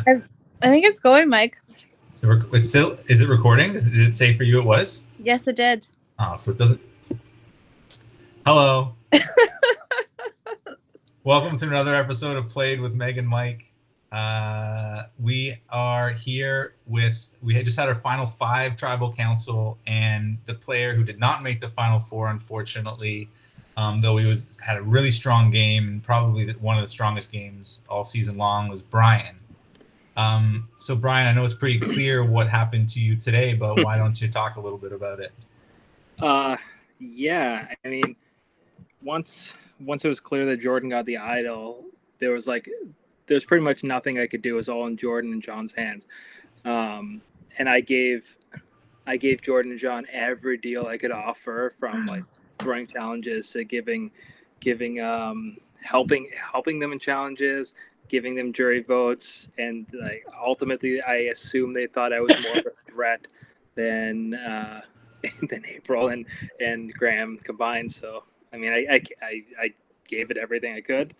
I think it's going, Mike. It's still, is it recording? Did it say for you it was? Yes, it did. Oh, so it doesn't. Hello. Welcome to another episode of Played with Meg and Mike. We are here we had just had our final 5 tribal council, and the player who did not make the final 4, unfortunately, though he had a really strong game and probably one of the strongest games all season long, was Bryan. So Bryan, I know it's pretty clear what happened to you today, but why don't you talk a little bit about it? Yeah, I mean, once it was clear that Jordan got the idol, there's pretty much nothing I could do. It was all in Jordan and John's hands. And I gave Jordan and John every deal I could offer, from like throwing challenges to helping them in challenges, giving them jury votes, and like ultimately I assume they thought I was more of a threat than April and Graham combined. So I mean, I gave it everything I could.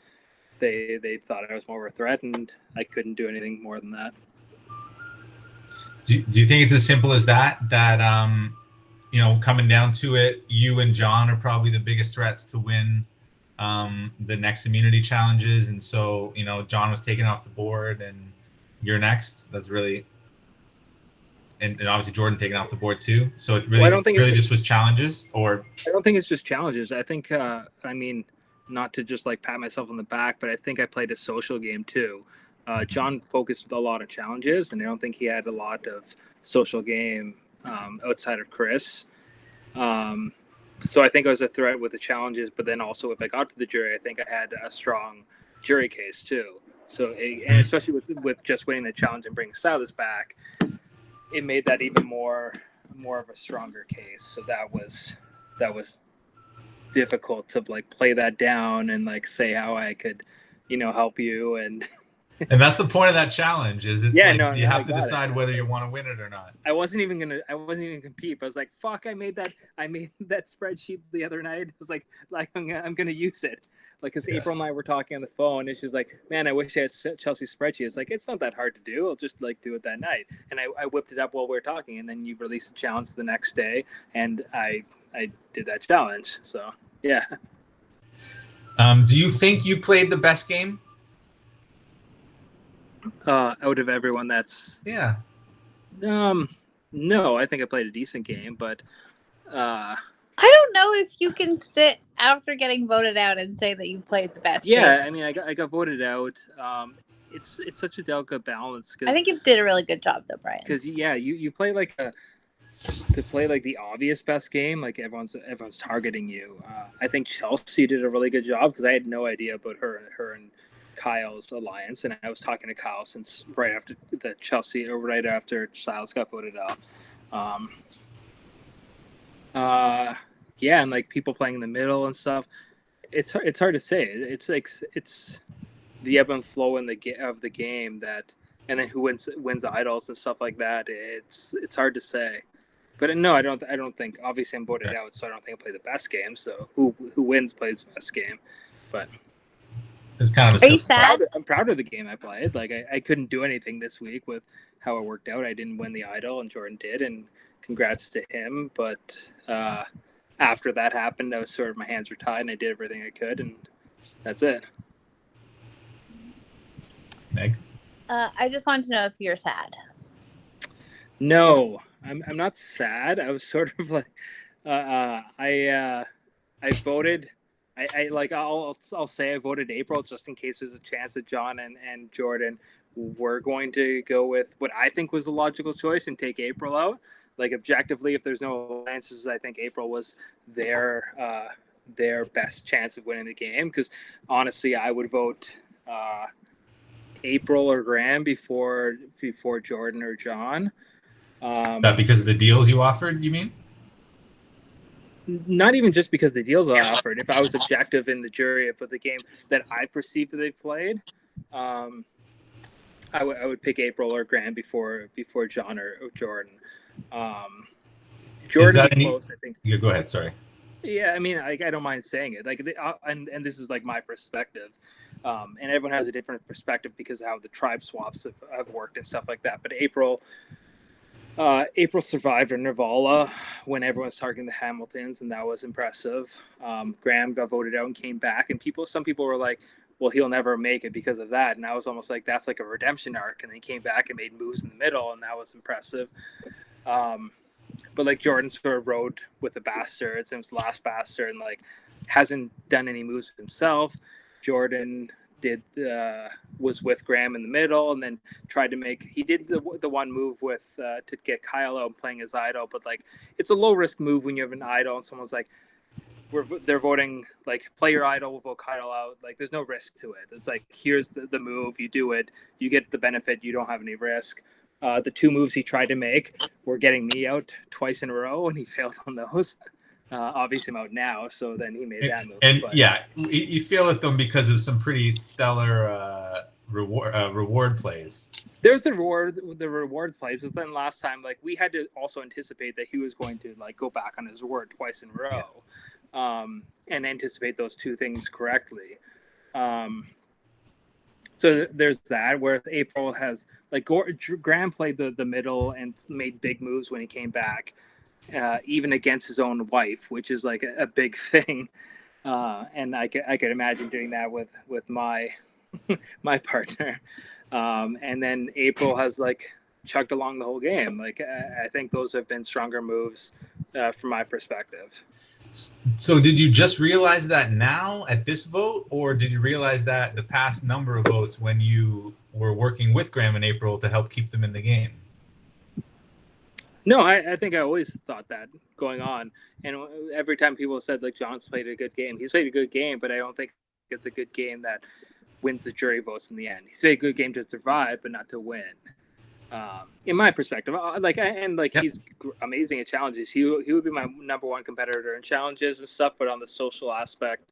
They thought I was more of a threat, and I couldn't do anything more than that. Do you think it's as simple as that? That coming down to it, you and John are probably the biggest threats to win the next immunity challenges, and so John was taken off the board, and you're next. That's really, and obviously Jordan taken off the board too. So it really, just was challenges, or I don't think it's just challenges. I think not to just like pat myself on the back, but I think I played a social game too. John focused a lot on challenges, and I don't think he had a lot of social game outside of Chris. So I think I was a threat with the challenges, but then also if I got to the jury, I think I had a strong jury case too. So, and especially with just winning the challenge and bringing Silas back, it made that even more of a stronger case. So that was difficult to like play that down and like say how I could, help you and. And that's the point of that challenge. You have to decide whether you want to win it or not. I wasn't even gonna compete. But I was like, "Fuck!" I made that spreadsheet the other night. I was like I'm gonna use it. Like, because April and I were talking on the phone, and she's like, "Man, I wish I had Chelsea's spreadsheet." It's like, it's not that hard to do. I'll just like do it that night. And I whipped it up while we were talking, and then you released the challenge the next day, and I did that challenge. So yeah. Do you think you played the best game? Out of everyone, that's no, I think I played a decent game, but I don't know if you can sit after getting voted out and say that you played the best game. I mean, I got voted out. It's such a delicate balance. I think you did a really good job though, Bryan. Because you play like to play like the obvious best game, like everyone's targeting you. I think Chelsea did a really good job, because I had no idea about her and Kyle's alliance, and I was talking to Kyle since right after Silas got voted out. And like people playing in the middle and stuff. It's hard to say. It's like it's the ebb and flow of the game, that, and then who wins the idols and stuff like that. It's hard to say. But no, I don't think. Obviously, I'm voted out, so I don't think I play the best game. So who wins plays the best game, but. It's kind of I'm proud of the game I played. Like I couldn't do anything this week with how it worked out. I didn't win the idol, and Jordan did, and congrats to him. But after that happened, I was sort of, my hands were tied, and I did everything I could, and that's it. Meg? I just wanted to know if you're sad. No, I'm not sad. I was sort of like I voted. I'll say I voted April, just in case there's a chance that John and Jordan were going to go with what I think was the logical choice and take April out. Like, objectively, if there's no alliances, I think April was their best chance of winning the game. Because honestly, I would vote April or Graham before Jordan or John. That because of the deals you offered, you mean? Not even just because the deals I offered. If I was objective in the jury for the game that I perceived that they played, I would pick April or Graham before John or Jordan. Jordan close, I think. Yeah, go ahead. Sorry. Yeah, I mean, I don't mind saying it. Like, and this is like my perspective. And everyone has a different perspective because of how the tribe swaps have worked and stuff like that. But April survived in Nervala when everyone's targeting the Hamiltons, and that was impressive. Graham got voted out and came back, and some people were like, well, he'll never make it because of that. And I was almost like, that's like a redemption arc. And then he came back and made moves in the middle, and that was impressive. But like Jordan sort of rode with the Bastards, and it was the last Bastard, and like hasn't done any moves himself. Jordan was with Graham in the middle, and then tried to he did the one move with to get Kyle out playing his idol, but like it's a low risk move when you have an idol and someone's like, they're voting like play your idol, we'll vote Kyle out. Like there's no risk to it. It's like, here's the move, you do it, you get the benefit, you don't have any risk. The two moves he tried to make were getting me out twice in a row, and he failed on those. Obviously, I'm out now, so then he made that move. And yeah, you feel at them because of some pretty stellar reward plays. There's the reward plays, because then last time, like we had to also anticipate that he was going to like go back on his word twice in a row, and anticipate those two things correctly. So there's that, where April has like Graham played the middle and made big moves when he came back, even against his own wife, which is like a big thing. And I could imagine doing that with my my partner. And then April has like chugged along the whole game. Like I think those have been stronger moves from my perspective. So did you just realize that now at this vote, or did you realize that the past number of votes when you were working with Graham and April to help keep them in the game? No, I think I always thought that going on. And every time people said like John's played a good game, he's played a good game, but I don't think it's a good game that wins the jury votes in the end. He's played a good game to survive, but not to win. In my perspective, he's amazing at challenges. He would be my number one competitor in challenges and stuff, but on the social aspect,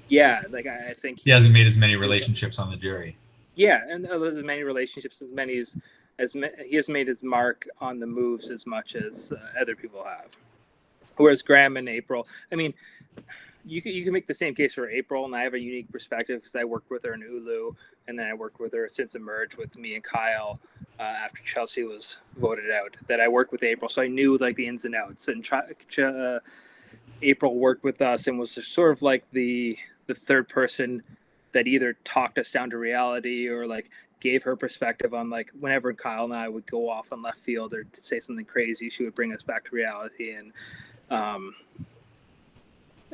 yeah, like I think he hasn't made as many relationships on the jury. Yeah, and there's as many relationships as he has made his mark on the moves as much as other people have. Whereas Graham and April, I mean, you can make the same case for April, and I have a unique perspective because I worked with her in Ulu, and then I worked with her since Emerge with me and Kyle after Chelsea was voted out. That I worked with April, so I knew like the ins and outs. And April worked with us and was sort of like the third person that either talked us down to reality or like gave her perspective on like whenever Kyle and I would go off on left field or say something crazy, she would bring us back to reality and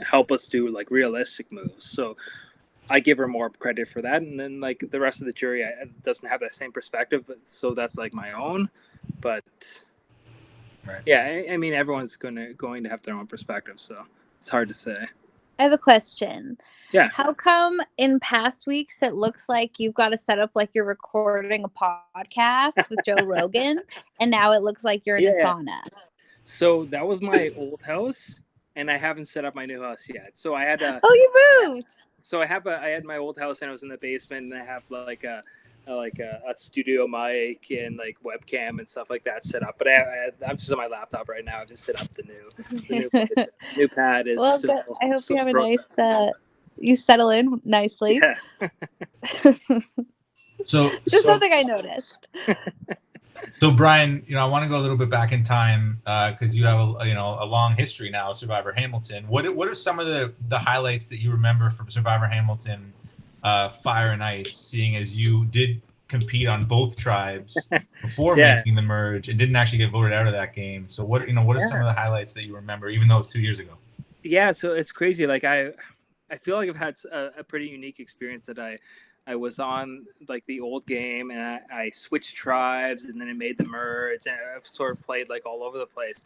help us do like realistic moves. So I give her more credit for that, and then like the rest of the jury doesn't have that same perspective, but so that's like my own. But right. Yeah, I mean everyone's going to have their own perspective, so it's hard to say. I have a question. Yeah. How come in past weeks it looks like you've got to set up like you're recording a podcast with Joe Rogan, and now it looks like you're in a sauna? So that was my old house, and I haven't set up my new house yet. So I had Oh, you moved. So I had my old house, and I was in the basement, and I have like a studio mic and like webcam and stuff like that set up. But I'm just on my laptop right now. I've just set up the new pad is. Well, I hope you have a nice. You settle in nicely. Yeah. So just something I noticed. So Bryan, I want to go a little bit back in time because you have a long history now of Survivor Hamilton. What are some of the highlights that you remember from Survivor Hamilton, Fire and Ice, seeing as you did compete on both tribes before making the merge and didn't actually get voted out of that game? So what are some of the highlights that you remember, even though it's 2 years ago? Yeah, so it's crazy. Like I feel like I've had a pretty unique experience that I was on like the old game, and I switched tribes, and then I made the merge, and I've sort of played like all over the place.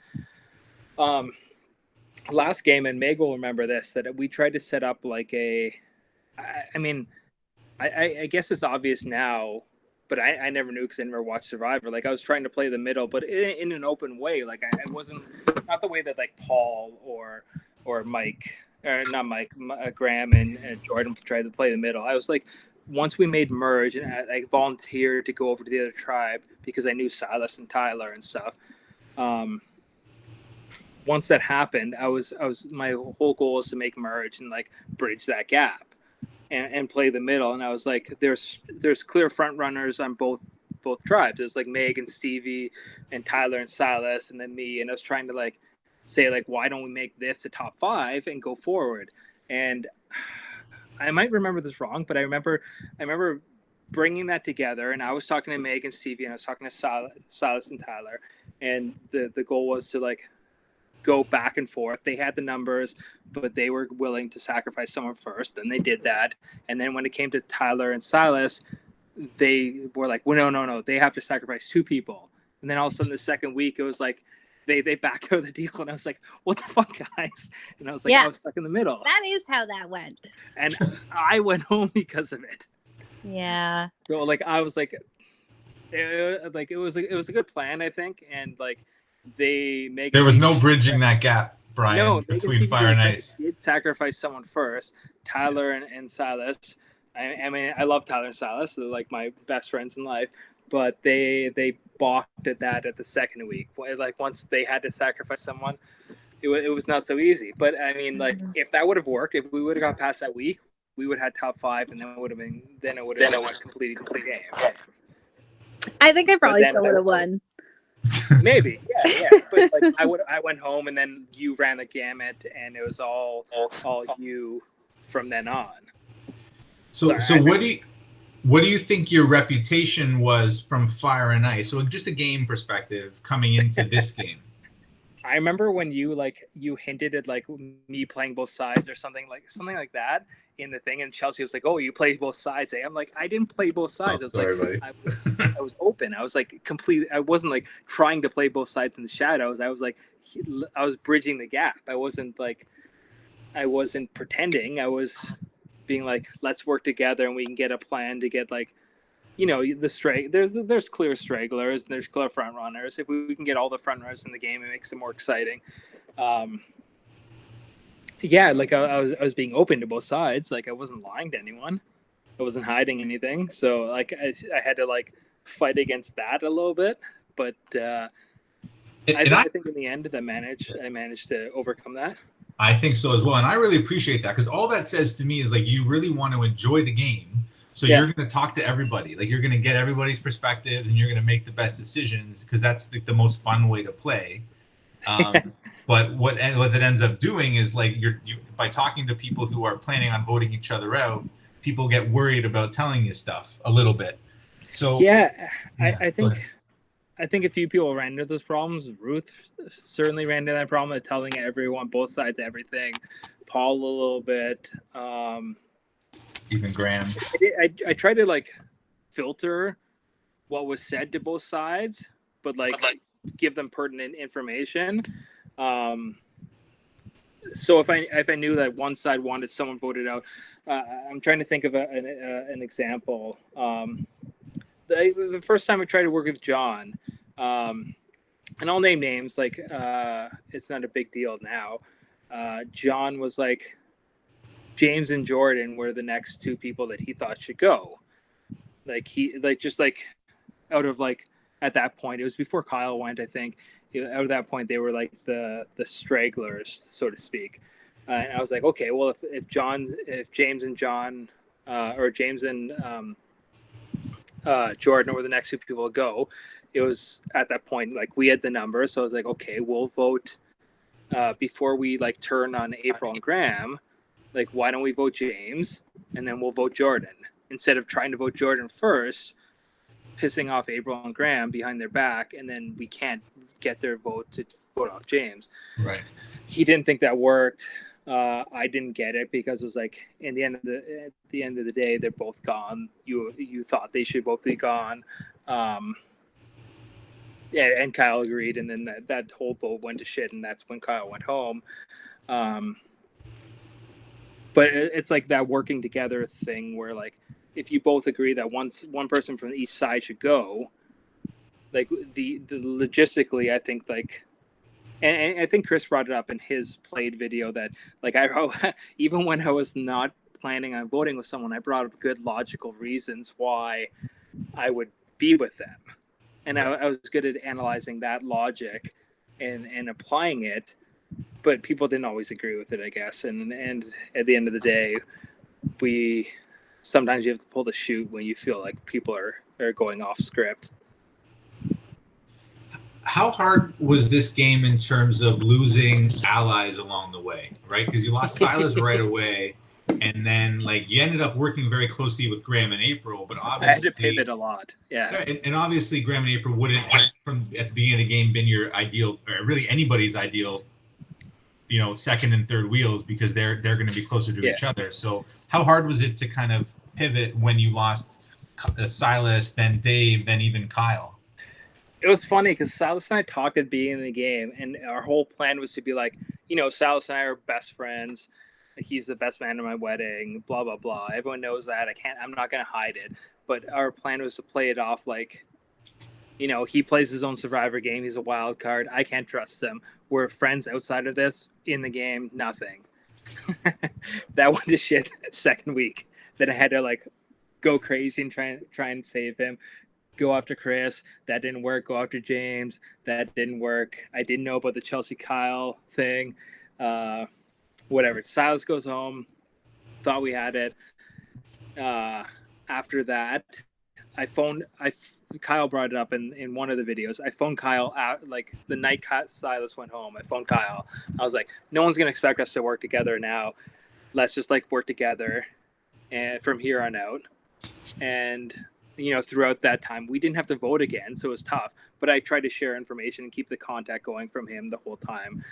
Last game, and Meg will remember this, that we tried to set up like I guess it's obvious now, but I never knew because I never watched Survivor. Like I was trying to play the middle, but in an open way. Like I wasn't, not the way that like Paul or Mike, or not Mike, Graham and Jordan tried to play the middle. I was like, once we made merge, and I volunteered to go over to the other tribe because I knew Silas and Tyler and stuff. once that happened, I was my whole goal was to make merge and like bridge that gap and play the middle. And I was like, there's clear front runners on both tribes. There's like Meg and Stevie and Tyler and Silas and then me. And I was trying to like say like, why don't we make this a top 5 and go forward? And I might remember this wrong, but I remember bringing that together. And I was talking to Meg and Stevie, and I was talking to Silas and Tyler, and the goal was to like go back and forth. They had the numbers, but they were willing to sacrifice someone first. Then they did that. And then when it came to Tyler and Silas, they were like, well, no, they have to sacrifice 2 people. And then all of a sudden the second week, it was like, they backed out of the deal. And I was like, what the fuck, guys? And I was like, I was stuck in the middle. That is how that went. And I went home because of it. Yeah. So like, I was like, it was a good plan, I think. And like, there was no bridging that gap, Bryan, between Fire and Ice. Did sacrifice someone first, Tyler and Silas. I mean, I love Tyler and Silas. They're like my best friends in life, but they balked at that at the second week. Like once they had to sacrifice someone, it was not so easy. But I mean, like if that would have worked, if we would have got past that week, we would have had top 5, and then it would have been a complete game. I think I probably still would have won. Maybe, yeah. But like, I went home, and then you ran the gamut, and it was all you from then on. So what do you think your reputation was from Fire and Ice? So just a game perspective coming into this game. I remember when you hinted at like me playing both sides or something like that in the thing, and Chelsea was like, "Oh, you play both sides." I'm like, I didn't play both sides. I was sorry, like, buddy. I was open. I was like completely. I wasn't like trying to play both sides in the shadows. I was like, I was bridging the gap. I wasn't pretending. I was being like, let's work together and we can get a plan to get like, you know, there's clear stragglers and there's clear front runners. If we can get all the front runners in the game, it makes it more exciting. Yeah, like I was being open to both sides. Like I wasn't lying to anyone. I wasn't hiding anything. So like I had to like fight against that a little bit. But I think in the end I managed to overcome that. I think so as well. And I really appreciate that, because all that says to me is like you really want to enjoy the game. So you're going to talk to everybody. Like you're going to get everybody's perspective and you're going to make the best decisions, because that's like the most fun way to play. But what that ends up doing is like you by talking to people who are planning on voting each other out, people get worried about telling you stuff a little bit. So I think a few people ran into those problems. Ruth certainly ran into that problem of telling everyone, both sides, everything. Paul a little bit. Even Graham. I tried to like filter what was said to both sides, but like give them pertinent information. So if I knew that one side wanted someone voted out, I'm trying to think of an example. The first time I tried to work with John, and I'll name names, like it's not a big deal now. John was like, James and Jordan were the next 2 people that he thought should go. Like out of like, at that point, it was before Kyle went, I think. Out of that point, they were like the stragglers, so to speak. And I was like, okay, well, if James and John, or James and Jordan were the next 2 people to go, it was at that point like we had the numbers. So I was like, okay, we'll vote before we like turn on April and Graham. Like, why don't we vote James and then we'll vote Jordan, instead of trying to vote Jordan first, pissing off April and Graham behind their back, and then we can't get their vote to vote off James. Right. He didn't think that worked. I didn't get it, because it was like at the end of the day, they're both gone. You thought they should both be gone. And Kyle agreed, and then that whole vote went to shit, and that's when Kyle went home. But it's like that working together thing where like if you both agree that one person from each side should go, like the logistically, I think like, and I think Chris brought it up in his played video that like even when I was not planning on voting with someone, I brought up good logical reasons why I would be with them. And I was good at analyzing that logic and applying it. but people didn't always agree with it, I guess. And at the end of the day, sometimes you have to pull the chute when you feel like people are going off script. How hard was this game in terms of losing allies along the way, right? Because you lost Silas right away, and then like you ended up working very closely with Graham and April, but obviously I had to pivot a lot. Yeah. And obviously Graham and April wouldn't have, from at the beginning of the game, been your ideal, or really anybody's ideal, second and third wheels, because they're going to be closer to each other. So how hard was it to kind of pivot when you lost Silas, then Dave, then even Kyle? It was funny because Silas and I talked at the beginning of the game, and our whole plan was to be like, Silas and I are best friends. He's the best man at my wedding, blah, blah, blah. Everyone knows that. I'm not going to hide it. But our plan was to play it off like, he plays his own Survivor game. He's a wild card. I can't trust him. We're friends outside of this. In the game, nothing. That went to shit second week. Then I had to like go crazy and try and save him. Go after Chris. That didn't work. Go after James. That didn't work. I didn't know about the Chelsea Kyle thing. Whatever. Silas goes home. Thought we had it. After that, Kyle brought it up in one of the videos. I phoned Kyle out like the night Silas went home. I phoned Kyle. I was like, no one's going to expect us to work together now. Let's just like work together and from here on out. And throughout that time, we didn't have to vote again, so it was tough. But I tried to share information and keep the contact going from him the whole time,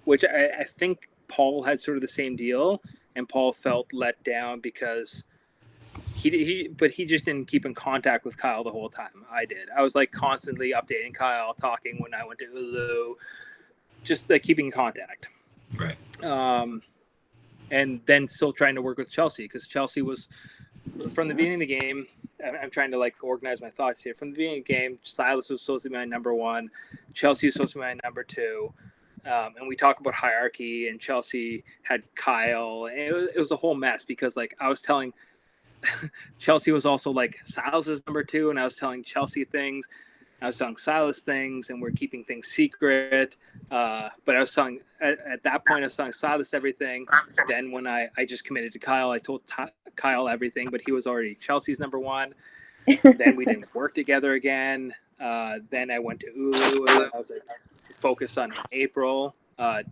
which I think Paul had sort of the same deal, and Paul felt let down because he just didn't keep in contact with Kyle the whole time. I did. I was like constantly updating Kyle, talking when I went to Ulu, just like keeping in contact. Right. And then still trying to work with Chelsea, because Chelsea was, from the beginning of the game, I'm trying to like organize my thoughts here. From the beginning of the game, Silas was supposed to be my number one. Chelsea was supposed to be my number two. And we talk about hierarchy, and Chelsea had Kyle. And it was a whole mess because like I was telling Chelsea was also like Silas's number two, and I was telling Chelsea things. I was telling Silas things, and we're keeping things secret. But I was telling, at that point, I was telling Silas everything. Then when I just committed to Kyle, I told Kyle everything, but he was already Chelsea's number one. Then we didn't work together again. Then I went to Ulu. I was like, focused on April.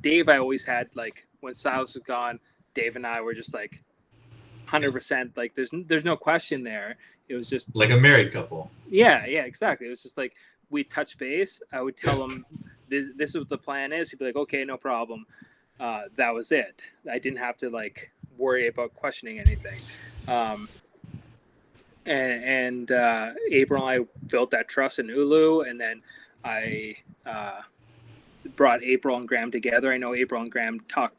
Dave, I always had, like, when Silas was gone, Dave and I were just like 100%. Like, there's no question there. It was just like a married couple. Yeah, exactly. It was just like we touch base. I would tell him this is what the plan is. He'd be like, okay, no problem. That was it. I didn't have to like worry about questioning anything. And April and I built that trust in Ulu, and then I brought April and Graham together. I know April and Graham talk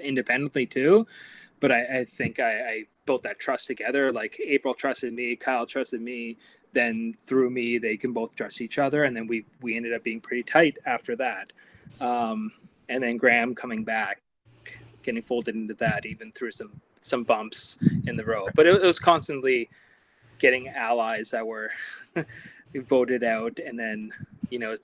independently too, but I think I built that trust together. Like April trusted me, Kyle trusted me, then through me they can both trust each other, and then we ended up being pretty tight after that. And then Graham coming back, getting folded into that, even through some bumps in the road. But it was constantly getting allies that were voted out, and then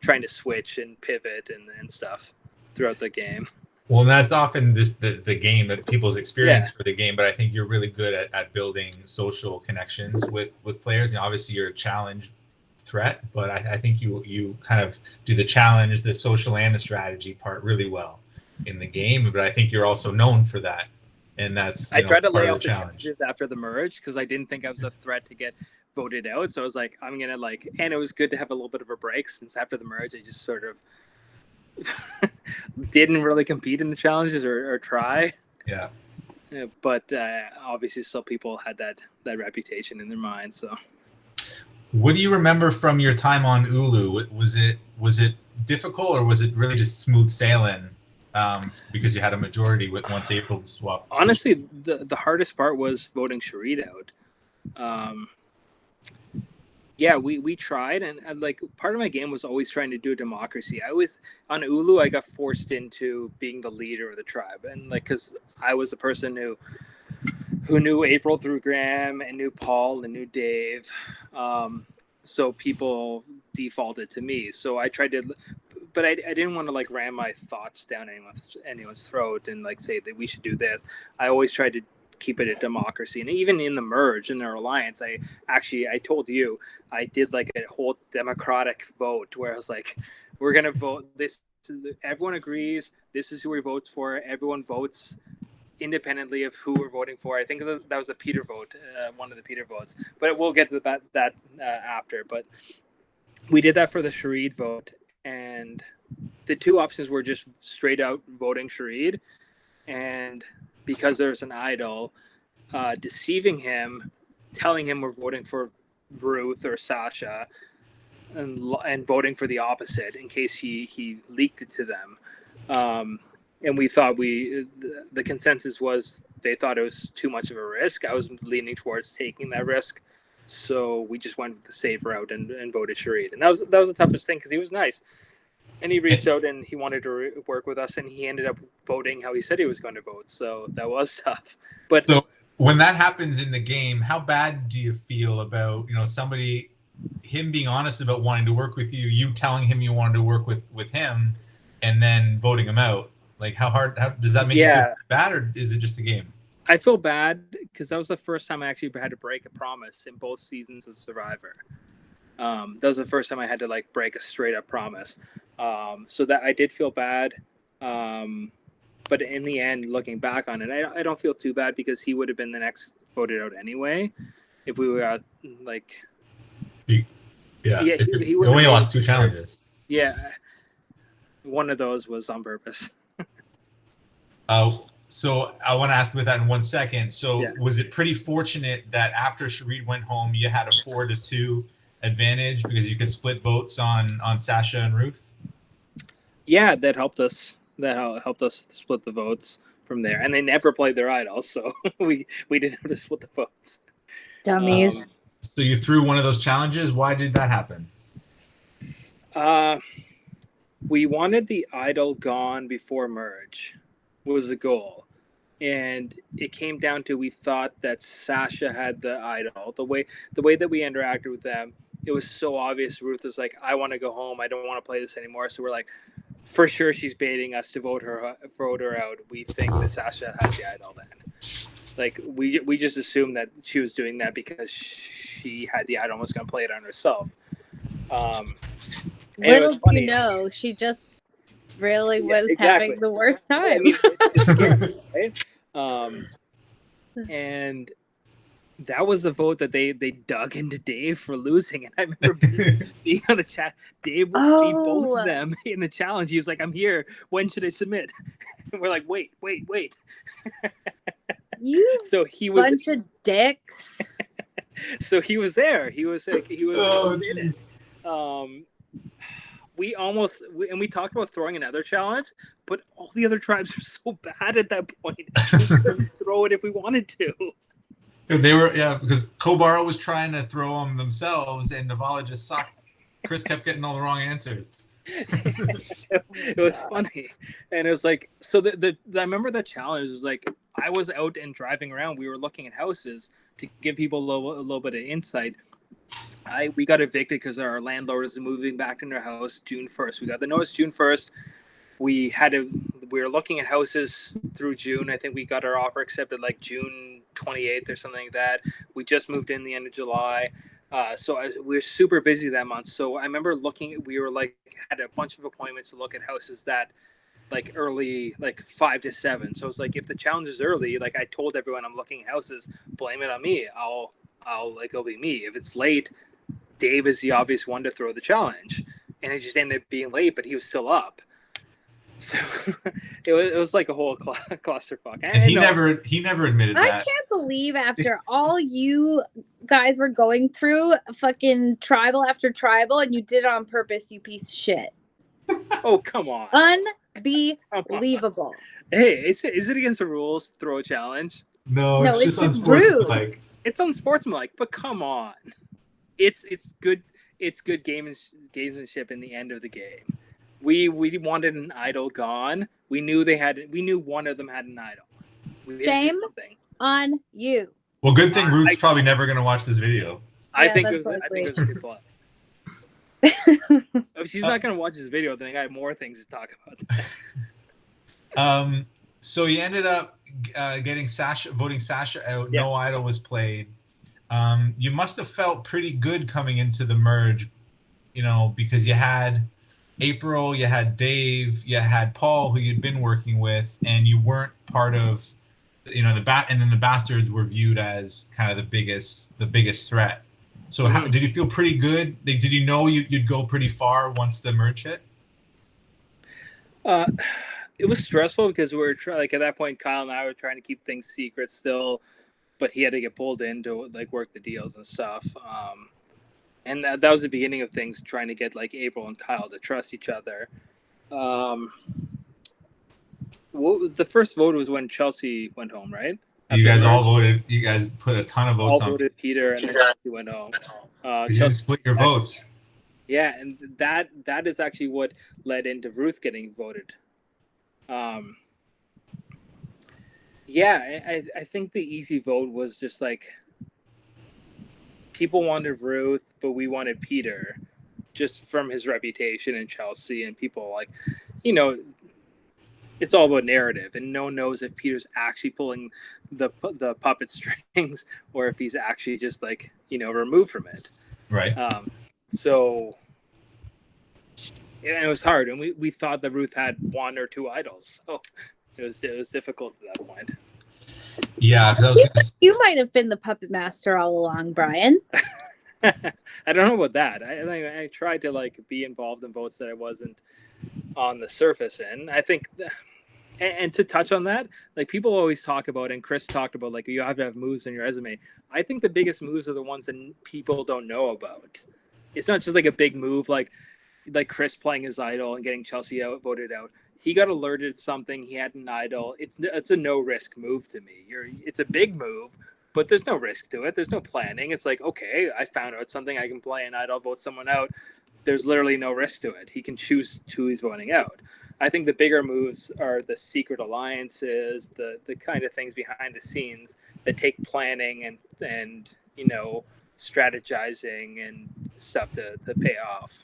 trying to switch and pivot and stuff throughout the game. Well, that's often the game, that people's experience for the game, but I think you're really good at building social connections with players. And obviously you're a challenge threat, but I think you kind of do the challenge, the social, and the strategy part really well in the game. But I think you're also known for that, and that's I tried to lay out the challenges after the merge because I didn't think I was a threat to get voted out. So I was like, I'm gonna and it was good to have a little bit of a break, since after the merge I just sort of didn't really compete in the challenges or try. Yeah. But obviously still people had that reputation in their minds. So what do you remember from your time on Ulu? Was it difficult, or was it really just smooth sailing because you had a majority once April swapped? Honestly, the hardest part was voting Sharid out. Yeah, we tried, and like part of my game was always trying to do democracy. On Ulu, I got forced into being the leader of the tribe, and like because I was the person who knew April through Graham and knew Paul and knew Dave, so people defaulted to me. So I tried to but I didn't want to like ram my thoughts down anyone's throat and like say that we should do this. I always tried to keep it a democracy, and even in the merge in our alliance, I told you I did like a whole democratic vote where I was like, we're gonna vote this. Everyone agrees. This is who we vote for. Everyone votes independently of who we're voting for. I think that was a Peter vote, one of the Peter votes. But we'll get to that after. But we did that for the Sharid vote, and the two options were just straight out voting Sharid, and because there's an idol, deceiving him, telling him we're voting for Ruth or Sasha, and voting for the opposite in case he leaked it to them. And we thought the consensus was they thought it was too much of a risk. I was leaning towards taking that risk. So we just went the safe route and voted Sharid. And that was the toughest thing because he was nice. And he reached out and he wanted to work with us, and he ended up voting how he said he was going to vote. So that was tough. But so when that happens in the game, how bad do you feel about, him being honest about wanting to work with you, you telling him you wanted to work with him, and then voting him out? Like, how does that make you feel bad, or is it just a game? I feel bad because that was the first time I actually had to break a promise in both seasons of Survivor. That was the first time I had to like break a straight up promise. So that I did feel bad. But in the end, looking back on it, I don't feel too bad because he would have been the next voted out anyway. If we were like, he only lost 2 challenges. Yeah, one of those was on purpose. So I want to ask about that in 1 second. So was it pretty fortunate that after Sharid went home, you had a 4-2 advantage because you could split votes on Sasha and Ruth? Yeah, that helped us. That helped us split the votes from there. And they never played their idols, so we didn't have to split the votes. Dummies. So you threw one of those challenges. Why did that happen? We wanted the idol gone before merge was the goal. And it came down to we thought that Sasha had the idol. The way that we interacted with them, it was so obvious. Ruth was like, I want to go home. I don't want to play this anymore. So we're like, for sure she's baiting us to vote her out. We think that Sasha has the idol then. Like we just assumed that she was doing that because she had the idol and was going to play it on herself. Little do you know, she just really was having the worst time. It's scary, right? And that was a vote that they dug into Dave for losing. And I remember being on the chat. Dave would beat both of them in the challenge. He was like, I'm here. When should I submit? And we're like, wait. You so he was bunch of dicks. So he was there. He was in it. We talked about throwing another challenge, but all the other tribes were so bad at that point. We couldn't throw it if we wanted to. They were, because Kobara was trying to throw them themselves, and Navala just sucked. Chris kept getting all the wrong answers. It was funny, and it was like, so I remember that challenge was like, I was out and driving around. We were looking at houses to give people a little bit of insight. We got evicted because our landlord is moving back into our house June 1st. We got the notice June 1st. We were looking at houses through June. I think we got our offer accepted like June 28th or something like that. We just moved in the end of July. So we were super busy that month. So I remember we were like, had a bunch of appointments to look at houses that like early, like 5 to 7. So it's like, if the challenge is early, like I told everyone I'm looking at houses, blame it on me. I'll like, it'll be me. If it's late, Dave is the obvious one to throw the challenge. And it just ended up being late, but he was still up. So it was like a whole clusterfuck. And he never admitted that. I can't believe after all you guys were going through fucking tribal after tribal, and you did it on purpose, you piece of shit. Oh, come on. Unbelievable. Hey, is it against the rules, throw a challenge? No, it's just unsportsmanlike. It's unsportsmanlike, but come on. It's good gamesmanship in the end of the game. We wanted an idol gone. We knew one of them had an idol. Shame on you. Well, good thing Ruth's probably never going to watch this video. I think it was a good play. If she's not going to watch this video, then I got more things to talk about. So you ended up voting Sasha out. Yeah. No idol was played. You must have felt pretty good coming into the merge, because you had April, you had Dave, you had Paul, who you'd been working with, and you weren't part of, and then the Bastards were viewed as kind of the biggest threat. So did you feel pretty good? Did you know you'd go pretty far once the merge hit? It was stressful because we were at that point, Kyle and I were trying to keep things secret still, but he had to get pulled in to work the deals and stuff. And that was the beginning of things, trying to get April and Kyle to trust each other. The first vote was when Chelsea went home, right? You guys all voted. You guys put a ton of votes on. All voted Peter, and then Chelsea went home. You split your votes. Yeah, and that is actually what led into Ruth getting voted. Yeah, I think the easy vote was just people wanted Ruth, but we wanted Peter, just from his reputation in Chelsea, and people it's all about narrative, and no one knows if Peter's actually pulling the puppet strings or if he's actually just removed from it. Right. So yeah, it was hard, and we thought that Ruth had one or two idols, so it was difficult at that point. Yeah, you might have been the puppet master all along, Bryan. I don't know about that. I tried to be involved in votes that I wasn't on the surface in. I think, and to touch on that, people always talk about, and Chris talked about, you have to have moves in your resume. I think the biggest moves are the ones that people don't know about. It's not just a big move like Chris playing his idol and getting Chelsea voted out. He got alerted to something. He had an idol. It's a no risk move to me. It's a big move, but there's no risk to it. There's no planning. It's okay, I found out something. I can play an idol, vote someone out. There's literally no risk to it. He can choose who he's voting out. I think the bigger moves are the secret alliances, the kind of things behind the scenes that take planning and strategizing and stuff to pay off.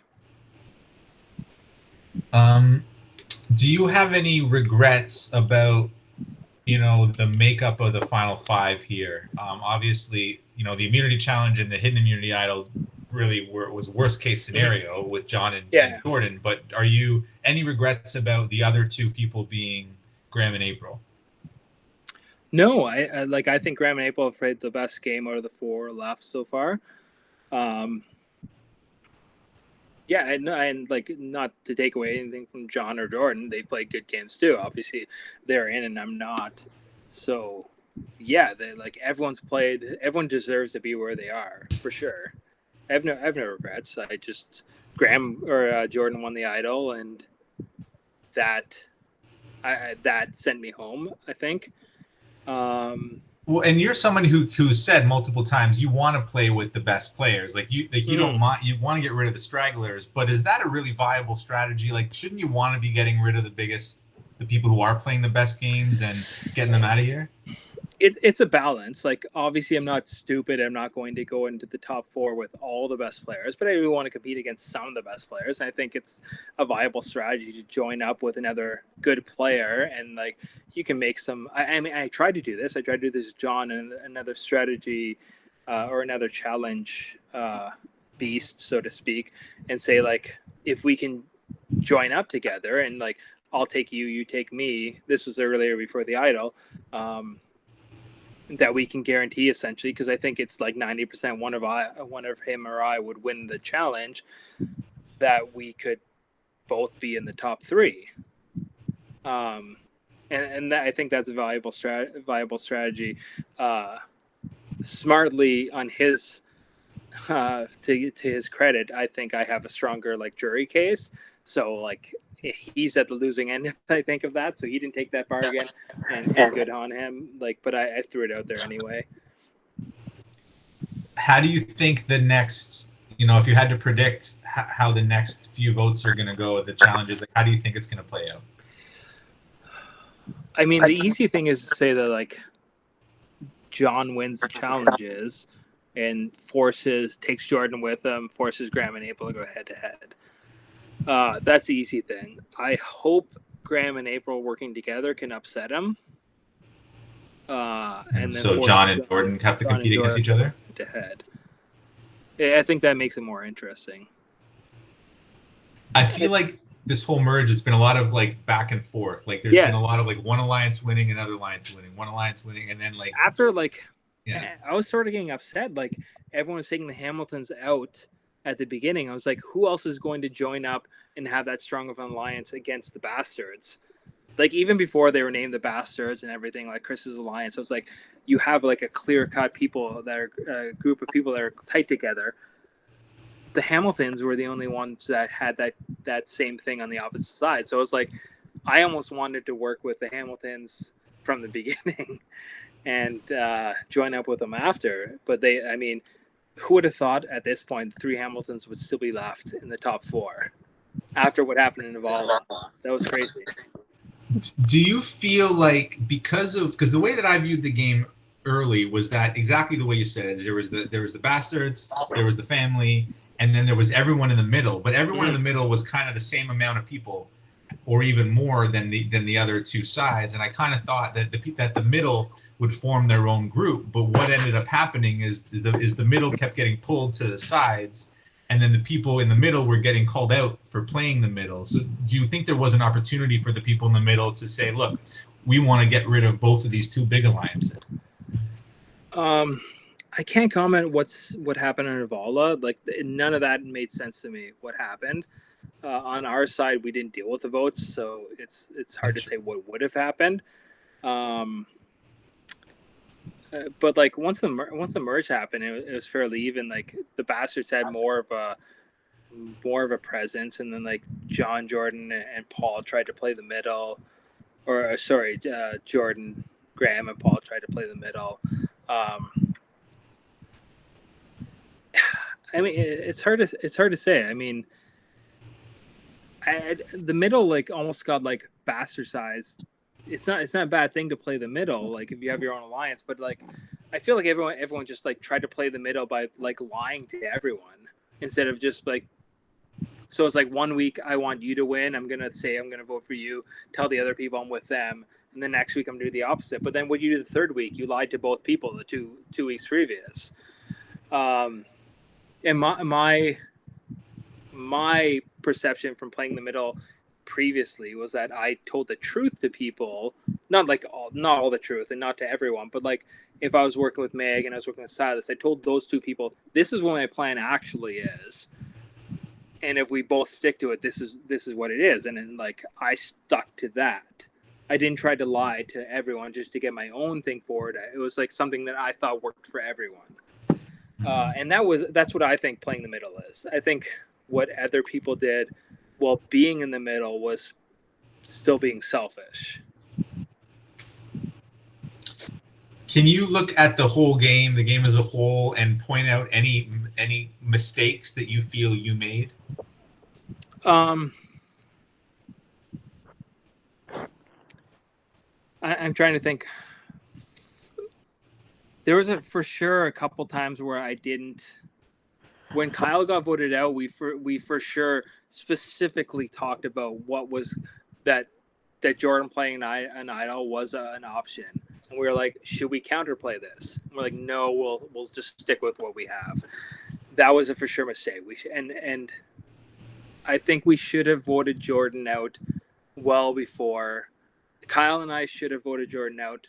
Do you have any regrets about, the makeup of the final five here? Obviously, the immunity challenge and the hidden immunity idol really was worst case scenario with John and Jordan. But are you any regrets about the other two people being Graham and April? No, I think Graham and April have played the best game out of the four left so far. Yeah, and not to take away anything from John or Jordan, they played good games too. Obviously, they're in and I'm not. So, yeah, they everyone's played. Everyone deserves to be where they are for sure. I have no regrets. I just Graham or Jordan won the idol, and that sent me home, I think. Well, and you're someone who said multiple times you want to play with the best players. You don't want, you want to get rid of the stragglers, but is that a really viable strategy? Shouldn't you want to be getting rid of the people who are playing the best games and getting them out of here? It's a balance. Obviously, I'm not stupid. I'm not going to go into the top four with all the best players, but I do want to compete against some of the best players. And I think it's a viable strategy to join up with another good player, and you can make some. I mean, I tried to do this. I tried to do this with John, and another strategy or another challenge beast, so to speak, and say if we can join up together and I'll take you, you take me. This was earlier before the idol. That we can guarantee essentially, because I think it's 90% one of him or I would win the challenge, that we could both be in the top three. And that, I think that's a viable strategy. Smartly on his to his credit, I think I have a stronger jury case. So he's at the losing end, if I think of that. So he didn't take that bargain, and good on him. But I threw it out there anyway. How do you think the next, if you had to predict how the next few votes are going to go with the challenges, how do you think it's going to play out? I mean, the easy thing is to say that John wins the challenges, and takes Jordan with him, forces Graham and April to go head to head. That's the easy thing. I hope Graham and April working together can upset him. And then so John and Jordan have to compete against each other? Head to head. I think that makes it more interesting. I feel like this whole merge, it's been a lot of like back and forth. Like there's been a lot of like one alliance winning, another alliance winning, one alliance winning, and then like after like I was sort of getting upset. Like everyone was taking the Hamiltons out at the beginning. I was like, who else is going to join up and have that strong of an alliance against the Bastards? Like even before they were named the Bastards and everything, like Chris's alliance, I was like, you have like a clear cut people that are a group of people that are tight together. The Hamiltons were the only ones that had that same thing on the opposite side. So it was like, I almost wanted to work with the Hamiltons from the beginning and join up with them after. But who would have thought at this point the three Hamiltons would still be left in the top four after what happened in Navala? That was crazy. Do you feel like because the way that I viewed the game early was that exactly the way you said it. There was the Bastards, there was the family, and then there was everyone in the middle. But everyone in the middle was kind of the same amount of people, or even more than the other two sides. And I kind of thought that the middle would form their own group. But what ended up happening is the middle kept getting pulled to the sides, and then the people in the middle were getting called out for playing the middle. So do you think there was an opportunity for the people in the middle to say, look, we want to get rid of both of these two big alliances? I can't comment what happened in Navala. Like none of that made sense to me. What happened on our side, we didn't deal with the votes, so it's hard to say what would have happened. But like once the merge happened, it was fairly even. Like the Bastards had more of a presence, and then like John, Jordan, and Paul tried to play the middle, or sorry, Jordan, Graham, and Paul tried to play the middle. I mean, it's hard to say. I mean, the middle like almost got like bastardized. It's not a bad thing to play the middle, like if you have your own alliance, but like I feel like everyone just like tried to play the middle by like lying to everyone instead of just like. So it's like 1 week I want you to win. I'm gonna say I'm gonna vote for you. Tell the other people I'm with them, and then next week I'm gonna do the opposite. But then what you do the third week, you lied to both people the two weeks previous. And my perception from playing the middle previously was that I told the truth to people, not all the truth and not to everyone, but like if I was working with Meg and I was working with Silas, I told those two people, this is what my plan actually is. And if we both stick to it, this is what it is. And then like I stuck to that. I didn't try to lie to everyone just to get my own thing forward. It was like something that I thought worked for everyone. And that's what I think playing the middle is. I think what other people did while being in the middle was still being selfish. Can you look at the game as a whole, and point out any mistakes that you feel you made? I'm trying to think. There was for sure a couple times where I didn't. When Kyle got voted out, we for sure specifically talked about what was that Jordan playing an idol was an option, and we were like, should we counterplay this? And we're like, no, we'll just stick with what we have. That was a for sure mistake. And I think we should have voted Jordan out well before. Kyle and I should have voted Jordan out.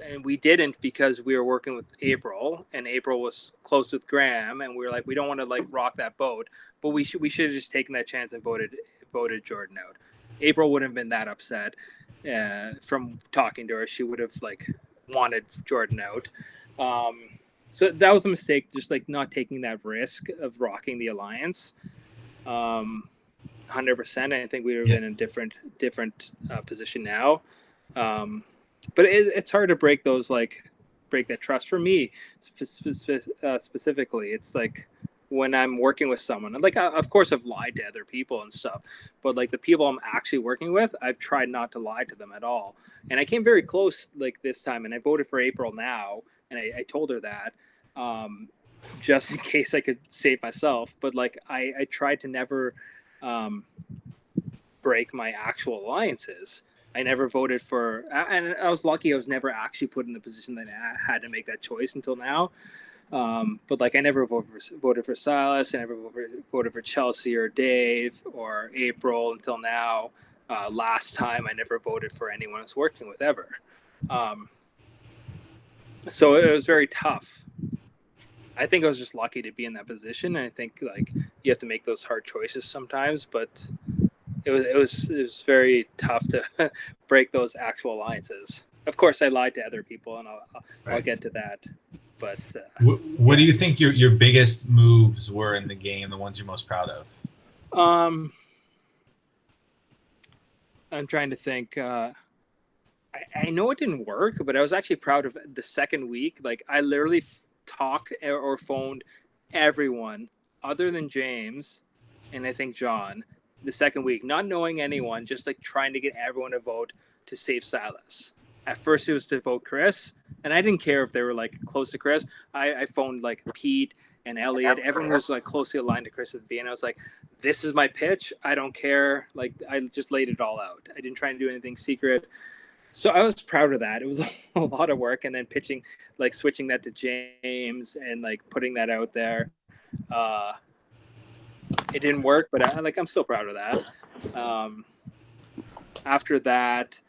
And we didn't because we were working with April, and April was close with Graham, and we were like, we don't want to like rock that boat, but we should have just taken that chance and voted Jordan out. April wouldn't have been that upset from talking to her. She would have like wanted Jordan out. So that was a mistake, just like not taking that risk of rocking the alliance. 100%. I think we would have been in a different position now. But it's hard to break that trust for me specifically. It's like when I'm working with someone, like of course I've lied to other people and stuff, but like the people I'm actually working with, I've tried not to lie to them at all. And I came very close like this time, and I voted for April now, and I told her that. just in case I could save myself. But like I tried to never break my actual alliances. I never voted for, and I was lucky I was never actually put in the position that I had to make that choice until now. But like I never voted for Silas. I never voted for Chelsea or Dave or April until now. Last time I never voted for anyone I was working with ever. So it was very tough. I think I was just lucky to be in that position. And I think like you have to make those hard choices sometimes, but it was very tough to break those actual alliances. Of course, I lied to other people, and I'll get to that. But what do you think your biggest moves were in the game? The ones you're most proud of? I'm trying to think. I know it didn't work, but I was actually proud of the second week. Like I literally talked or phoned everyone other than James and I think John the second week, not knowing anyone, just like trying to get everyone to vote to save Silas. At first it was to vote Chris, and I didn't care if they were like close to Chris. I phoned like Pete and Elliot. Everyone was like closely aligned to Chris at the beginning. I was like, this is my pitch. I don't care. Like I just laid it all out. I didn't try to do anything secret. So I was proud of that. It was a lot of work, and then pitching, like switching that to James and like putting that out there. It didn't work, but I'm still proud of that. After that,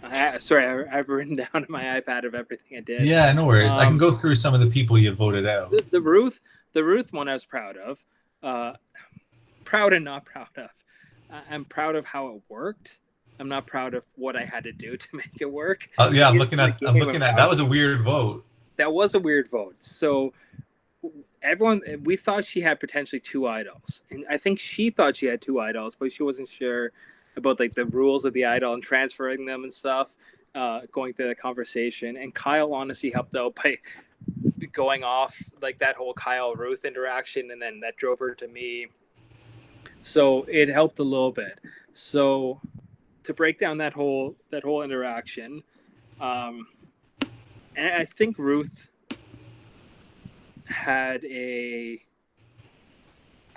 I've written down on my iPad of everything I did. Yeah, no worries. I can go through some of the people you voted out. The Ruth one I was proud of. Proud and not proud of. I'm proud of how it worked. I'm not proud of what I had to do to make it work. Yeah, I'm looking at that was a weird vote. That was a weird vote. So we thought she had potentially 2 idols, and I think she thought she had 2 idols, but she wasn't sure about like the rules of the idol and transferring them and stuff. Going through the conversation, and Kyle honestly helped out by going off like that whole Kyle Ruth interaction, and then that drove her to me. So it helped a little bit. So to break down that whole interaction, and I think Ruth had I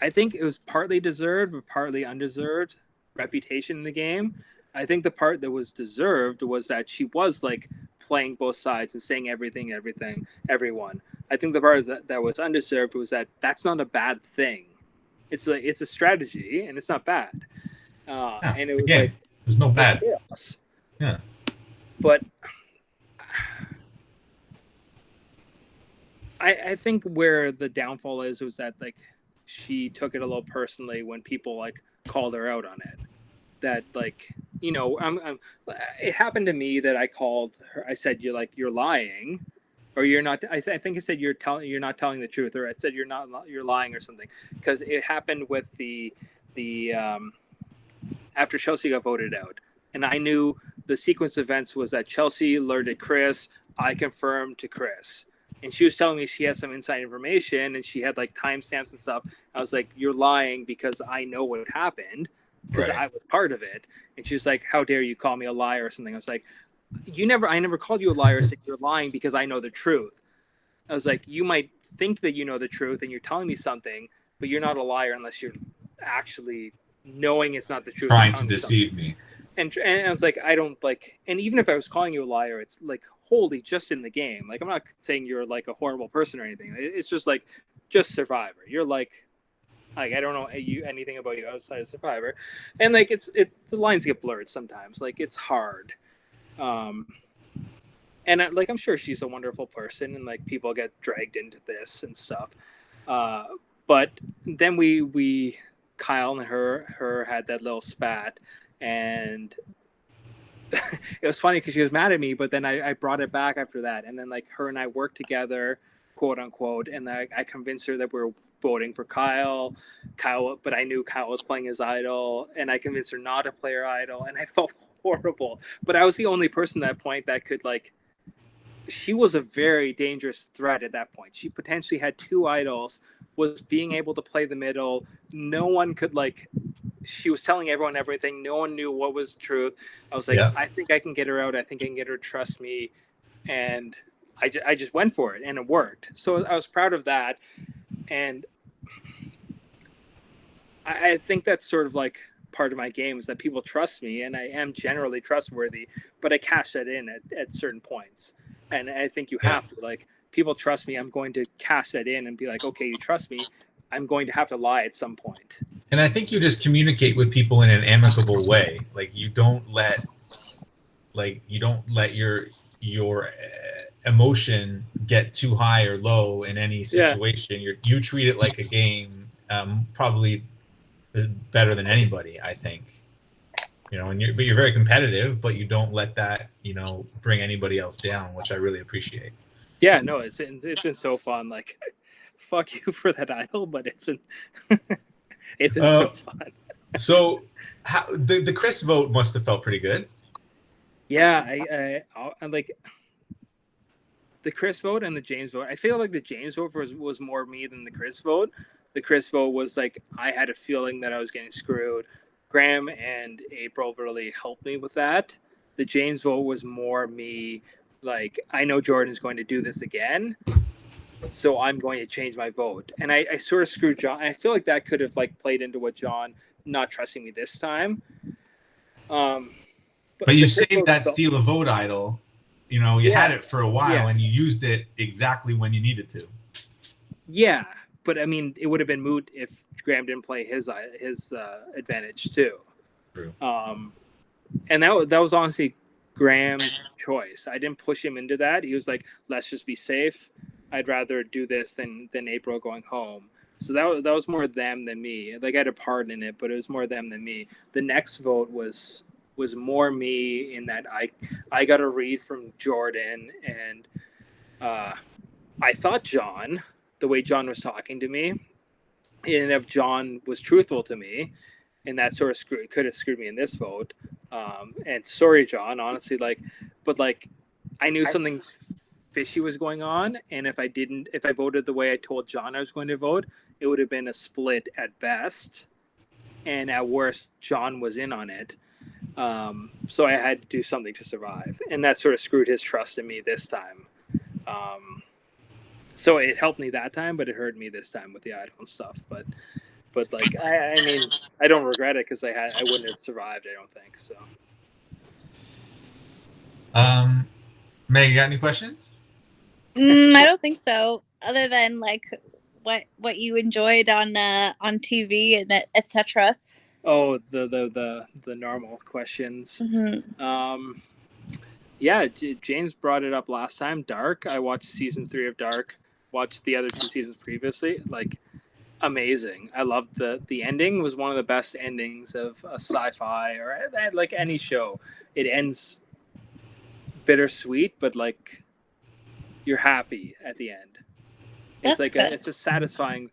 think it was partly deserved but partly undeserved reputation in the game. I think the part that was deserved was that she was like playing both sides and saying everyone. I think the part that was undeserved was that that's not a bad thing. It's a strategy and it's not bad. And it was like there's no bad. Chaos. Yeah. But I think where the downfall was that like she took it a little personally when people like called her out on it. That like, you know, it happened to me that I called her. I said you're lying, or you're not. I think I said you're not telling the truth, or I said you're lying or something, because it happened with the after Chelsea got voted out, and I knew the sequence of events was that Chelsea alerted Chris. I confirmed to Chris. And she was telling me she had some inside information and she had like timestamps and stuff. I was like, you're lying because I know what happened because I was part of it. And she's like, how dare you call me a liar or something? I was like, I never called you a liar. I said you're lying because I know the truth. I was like, you might think that you know the truth and you're telling me something, but you're not a liar unless you're actually knowing it's not the truth. Trying to deceive me. And I was like, I don't like, and even if I was calling you a liar, it's like wholly just in the game. Like, I'm not saying you're like a horrible person or anything. It's just like, just Survivor. You're like I don't know anything about you outside of Survivor. And like, the lines get blurred sometimes. Like, it's hard. And I'm sure she's a wonderful person and like people get dragged into this and stuff. But then we Kyle and her had that little spat. And it was funny because she was mad at me, but then I brought it back after that. And then like her and I worked together, quote unquote. And I convinced her that we're voting for Kyle, but I knew Kyle was playing his idol, and I convinced her not to play her idol. And I felt horrible, but I was the only person at that point that could like, she was a very dangerous threat at that point. She potentially had 2 idols, was being able to play the middle. No one could like, she was telling everyone everything. No one knew what was truth. I was like, I think I can get her out. I think I can get her to trust me. And I just went for it and it worked. So I was proud of that. And I think that's sort of like part of my game is that people trust me, and I am generally trustworthy, but I cash that in at certain points. And I think you have to, like, people trust me. I'm going to cash that in and be like, okay, you trust me. I'm going to have to lie at some point. And I think you just communicate with people in an amicable way. Like you don't let your emotion get too high or low in any situation. You treat it like a game, probably better than anybody, I think. And you're very competitive, but you don't let that bring anybody else down, which I really appreciate. Yeah, no, it's been so fun. Like, fuck you for that idol, but it's been so fun. So, the Chris vote must have felt pretty good. Yeah, I like the Chris vote and the James vote. I feel like the James vote was more me than the Chris vote. The Chris vote was like I had a feeling that I was getting screwed. Graham and April really helped me with that. The James vote was more me, like, I know Jordan's going to do this again, so I'm going to change my vote. And I sort of screwed John. I feel like that could have like played into what John not trusting me this time. But you saved that steal a vote idol. You had it for a while and you used it exactly when you needed to. Yeah, but I mean, it would have been moot if Graham didn't play his advantage too. True. And that was honestly Graham's choice. I didn't push him into that. He was like, "Let's just be safe. I'd rather do this than April going home." So that was more them than me. Like I had a part in it, but it was more them than me. The next vote was more me in that I got a read from Jordan, and I thought John, the way John was talking to me, and if John was truthful to me, and that sort of could have screwed me in this vote. And sorry, John, honestly, but I knew something fishy was going on, and if I voted the way I told John I was going to vote, it would have been a split at best, and at worst, John was in on it. So I had to do something to survive, and that sort of screwed his trust in me this time. So it helped me that time, but it hurt me this time with the idol and stuff. But like I mean, I don't regret it because I wouldn't have survived. I don't think so. Meg, you got any questions? I don't think so. Other than like what you enjoyed on TV and etc. Oh, the normal questions. Mm-hmm. Yeah, James brought it up last time. Dark. I watched season 3 of Dark. Watched the other 2 seasons previously. Like, amazing. I loved the ending. Was one of the best endings of a sci-fi or like any show. It ends bittersweet, but like you're happy at the end. It's like it's a satisfying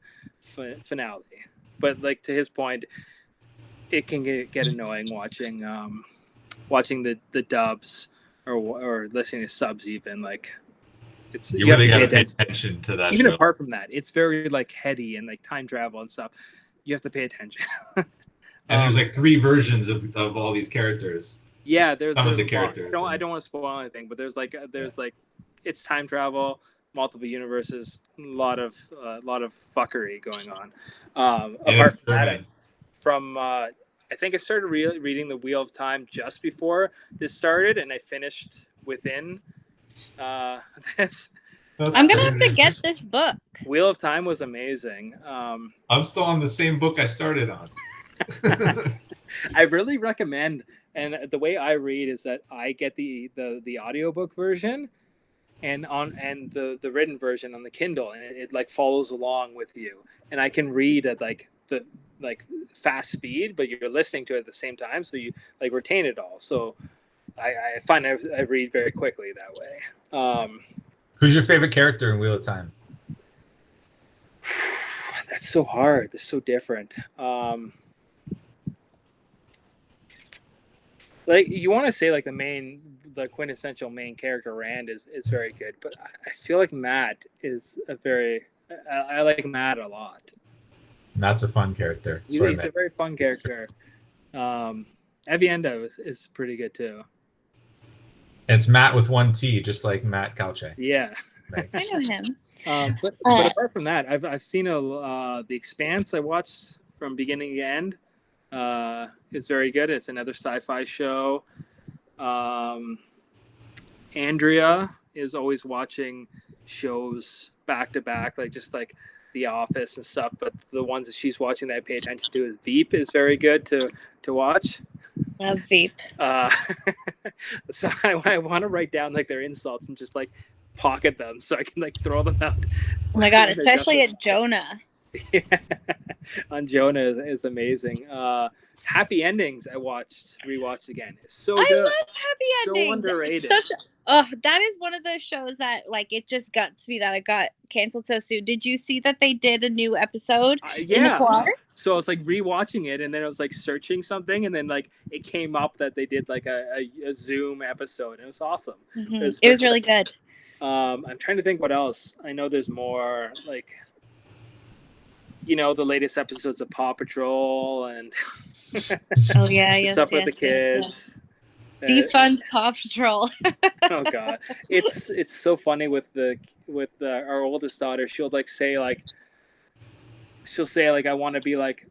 finale. But like to his point, it can get annoying watching the dubs or listening to subs even. Like you really got to pay attention to that even show. Apart from that, it's very like heady and like time travel and stuff. You have to pay attention. And there's like 3 versions of all these characters. Yeah, there's some of the characters. I don't want to spoil anything, but there's like it's time travel, multiple universes, a lot of fuckery going on. Apart from that, I think I started reading the Wheel of Time just before this started, and I finished within this. I'm gonna have to get this book. Wheel of Time was amazing. I'm still on the same book I started on. I really recommend, and the way I read is that I get the audiobook version and the written version on the Kindle, and it like follows along with you, and I can read at like the fast speed, but you're listening to it at the same time, so you like retain it all. So I find I read very quickly that way. Who's your favorite character in Wheel of Time? That's so hard. They're so different. Like you want to say like the quintessential main character Rand is very good, but I feel like Matt is I like Matt a lot. Matt's a fun character. He's a very fun character. Avienda is pretty good too. It's Matt with one T, just like Matt Calche. Yeah. Meg. I know him. But apart from that, I've seen The Expanse. I watched from beginning to end. It's very good. It's another sci-fi show. Andrea is always watching shows back to back, like just like The Office and stuff. But the ones that she's watching that I pay attention to is Veep is very good to watch. Love Veep. So I want to write down like their insults and just like pocket them so I can like throw them out. Oh my god, especially at Jonah. Yeah. On Jonah is amazing. Happy Endings I rewatched again. It's so good. I love Happy Endings. So underrated. That is one of the shows that like it just guts me that it got canceled so soon. Did you see that they did a new episode in the car? So I was like rewatching it, and then I was like searching something, and then like it came up that they did like a Zoom episode. It was awesome. Mm-hmm. It was really good. I'm trying to think what else. I know there's more like, you know, the latest episodes of Paw Patrol and oh yeah, yes, stuff with the kids. Defund Paw Patrol. Oh god, it's so funny with our oldest daughter. She'll say I want to be like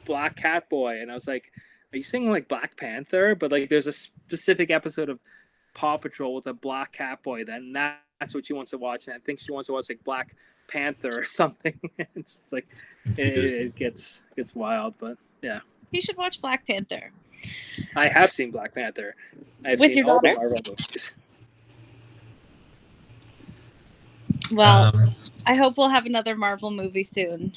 Black Cat Boy, and I was like, are you saying like Black Panther? But like there's a specific episode of Paw Patrol with a Black Cat Boy, then that's what she wants to watch, and I think she wants to watch like Black Panther or something. It's like it gets wild, but yeah. You should watch Black Panther. I have seen Black Panther. I've with seen your all daughter? the Marvel movies. Well, I hope we'll have another Marvel movie soon.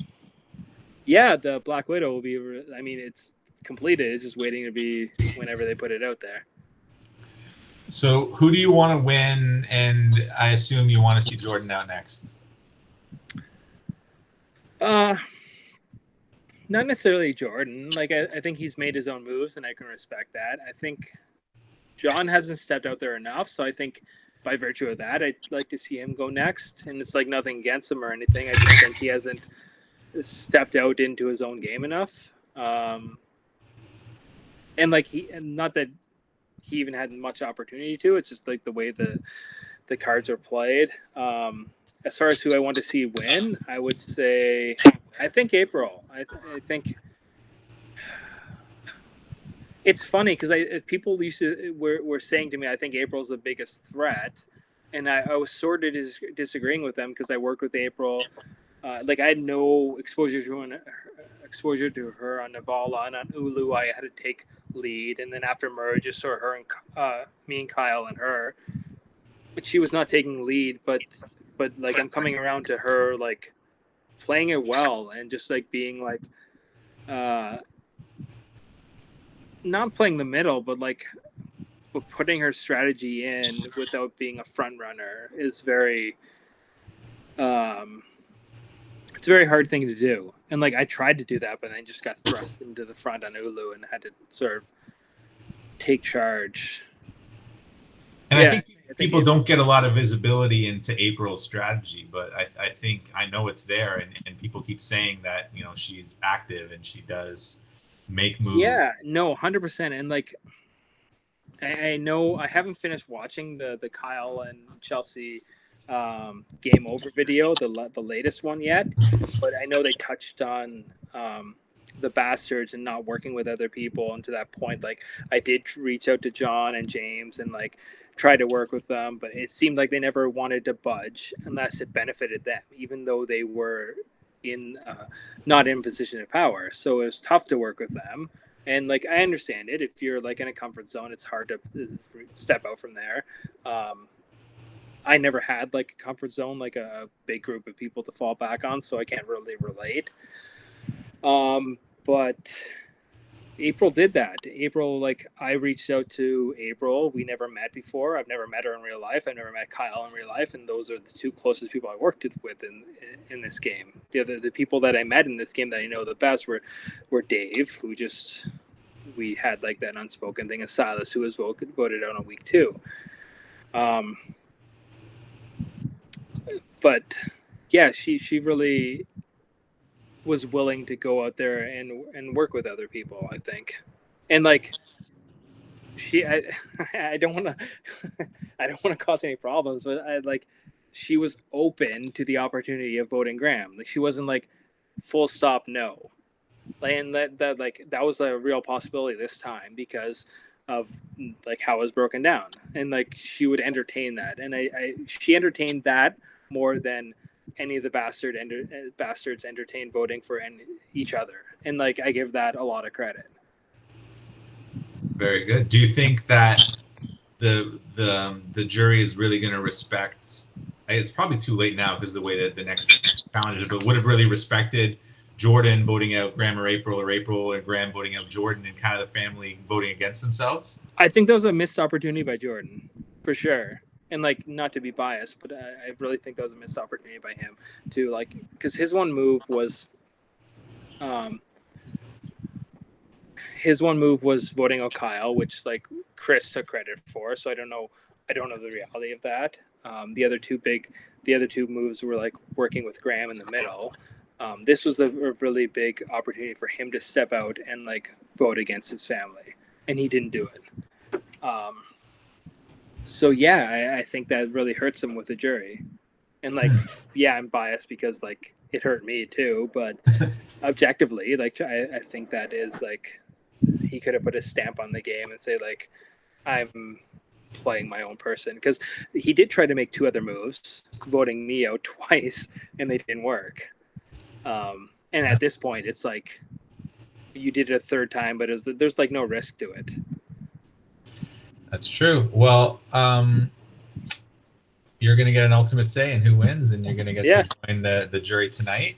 Yeah, the Black Widow will be. I mean, it's completed. It's just waiting to be whenever they put it out there. So, who do you want to win? And I assume you want to see Jordan out next. Not necessarily Jordan. Like I think he's made his own moves, and I can respect that. I think John hasn't stepped out there enough, so I think by virtue of that, I'd like to see him go next. And it's like nothing against him or anything. I just think he hasn't stepped out into his own game enough. And like not that he even had much opportunity to. It's just like the way the cards are played. As far as who I want to see win, I would say I think April. I think it's funny because people were saying to me, I think April's the biggest threat, and I was sort of disagreeing with them because I worked with April. Like I had no exposure to her on Navala, and on Ulu I had to take lead, and then after merge, just saw her and me and Kyle and her, but she was not taking lead, but like I'm coming around to her like playing it well and just like being like not playing the middle, but like putting her strategy in without being a front runner is very it's a very hard thing to do. And like I tried to do that, but then just got thrust into the front on Ulu and had to sort of take charge. And yeah, I think people don't get a lot of visibility into April's strategy, but I think I know it's there, and people keep saying that, you know, she's active and she does make moves. Yeah, no, 100%. And like I know I haven't finished watching the Kyle and Chelsea game over video, the latest one yet, but I know they touched on the bastards and not working with other people. And to that point, like I did reach out to John and James and like try to work with them, but it seemed like they never wanted to budge unless it benefited them, even though they were not in position of power. So it was tough to work with them. And like I understand it. If you're like in a comfort zone, it's hard to step out from there. I never had like a comfort zone, like a big group of people to fall back on, so I can't really relate. But April did that. April, like I reached out to April. We never met before. I've never met her in real life. I've never met Kyle in real life, and those are the two closest people I worked with in this game. The people that I met in this game that I know the best were Dave, who just we had like that unspoken thing, and Silas, who was voted out on week 2. But yeah, she really was willing to go out there and work with other people, I think. And like I don't want to I don't want to cause any problems, but she was open to the opportunity of voting Graham. Like she wasn't like full stop no. And that was a real possibility this time because of like how it was broken down, and like she would entertain that, and she entertained that more than any of the bastards entertained voting for each other, and like I give that a lot of credit. Very good. Do you think that the jury is really going to respect? It's probably too late now because the way that the next challenge is, but would have really respected Jordan voting out Graham or April and Graham voting out Jordan, and kind of the family voting against themselves? I think that was a missed opportunity by Jordan, for sure. And like, not to be biased, but I really think that was a missed opportunity by him to like, because his one move was voting out Kyle, which like Chris took credit for. So I don't know the reality of that. The other two moves were like working with Graham in the middle. This was a really big opportunity for him to step out and like vote against his family, and he didn't do it. So yeah, I think that really hurts him with the jury. And like, yeah, I'm biased because like it hurt me too, but objectively, like I think that is like he could have put a stamp on the game and say like I'm playing my own person, because he did try to make two other moves, voting me out twice, and they didn't work. And at this point, it's like you did it a third time, but there's like no risk to it. That's true. Well, you're going to get an ultimate say in who wins, and you're going to get to join the jury tonight.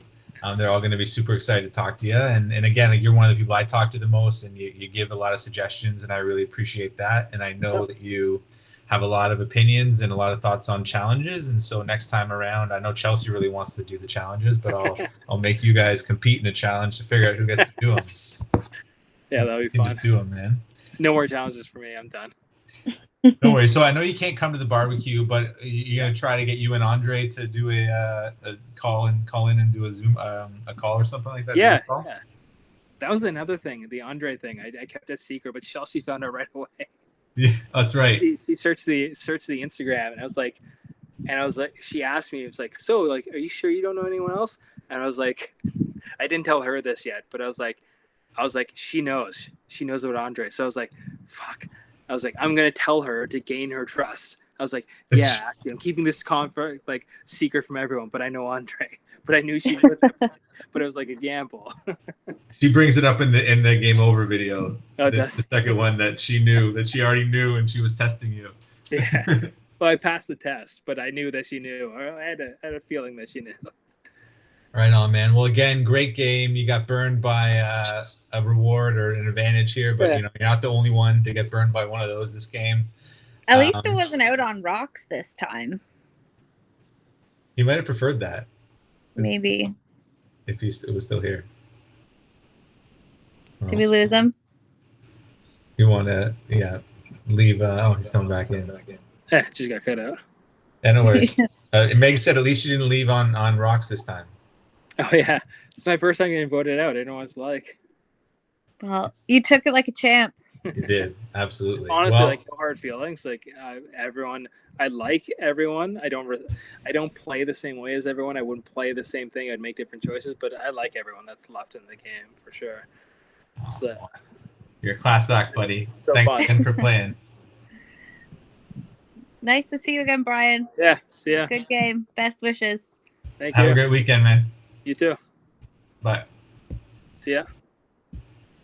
They're all going to be super excited to talk to you. And again, like, you're one of the people I talk to the most, and you give a lot of suggestions, and I really appreciate that. And I know that you have a lot of opinions and a lot of thoughts on challenges. And so next time around, I know Chelsea really wants to do the challenges, but I'll make you guys compete in a challenge to figure out who gets to do them. Yeah, that'll be fun. Just do them, man. No more challenges for me. I'm done. No worries. So I know you can't come to the barbecue, but you're gonna try to get you and Andre to do a call in and do a Zoom a call or something like that. Yeah. That was another thing, the Andre thing. I kept it secret, but Chelsea found out right away. Yeah, that's right. She searched the Instagram, and I was like, she asked me, it was like, so like, are you sure you don't know anyone else? And I was like, I didn't tell her this yet, but I was like, she knows about Andre. So I was like, fuck. I was like, I'm gonna tell her to gain her trust. I was like, yeah, actually, I'm keeping this like secret from everyone, but I know Andre. But I knew she would. But it was like a gamble. She brings it up in the game over video. Oh, the second one that she already knew, and she was testing you. Yeah. Well, I passed the test, but I knew that she knew. I had a feeling that she knew. Right on, man. Well, again, great game. You got burned by a reward or an advantage here, but you're not the only one to get burned by one of those this game. At least it wasn't out on rocks this time. He might have preferred that. Maybe. If it was still here. Did we lose him? You want to, leave. He's coming back in. Just got cut out. Yeah, no worries. Meg said at least you didn't leave on rocks this time. Oh, yeah. It's my first time getting voted out. I know what it's like. Well, you took it like a champ. You did. Absolutely. Honestly, like, no hard feelings. Like, everyone, I like everyone. I don't play the same way as everyone. I wouldn't play the same thing. I'd make different choices, but I like everyone that's left in the game for sure. So, you're a class act, buddy. So Thanks fun. again for playing. Nice to see you again, Bryan. Yeah, see ya. Good game. Best wishes. Thank you. Have a great weekend, man. You too. Bye. See ya.